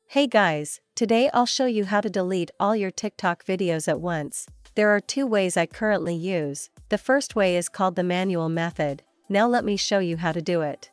Hey guys, today I'll show you how to delete all your TikTok videos at once. There are two ways I currently use. The first way is called the manual method. Now let me show you how to do it.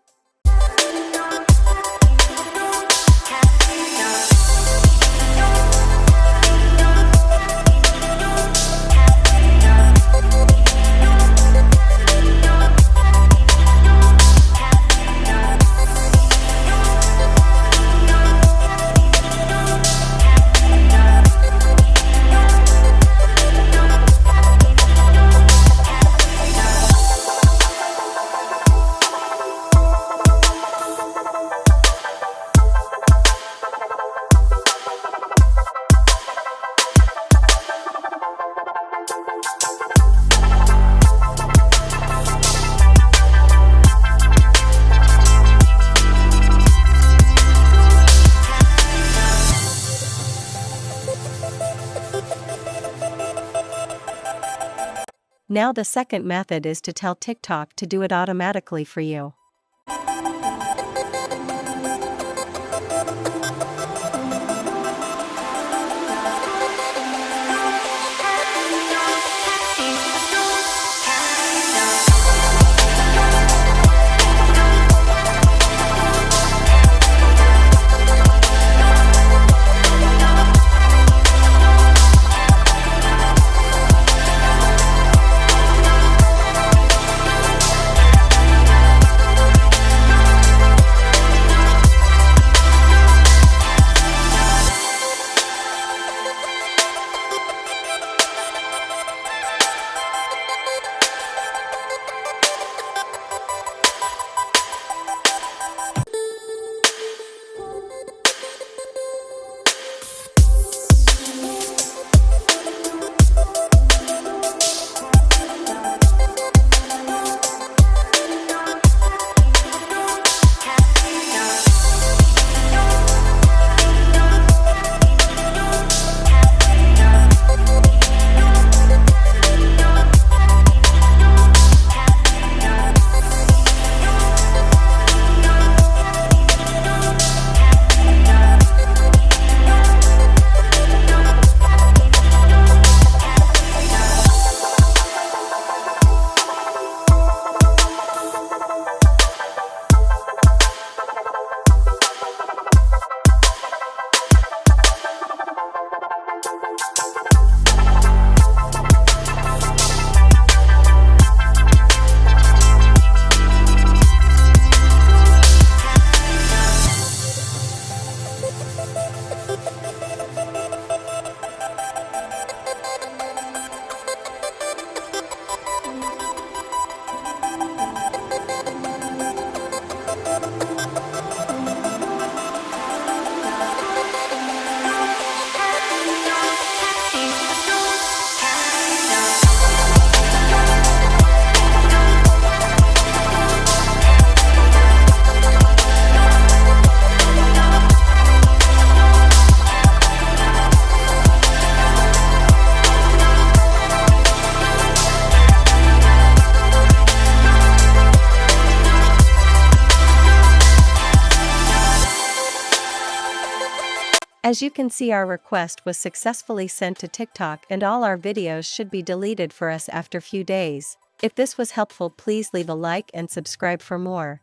Now the second method is to tell TikTok to do it automatically for you. As you can see, our request was successfully sent to TikTok and all our videos should be deleted for us after few days. If this was helpful, please leave a like and subscribe for more.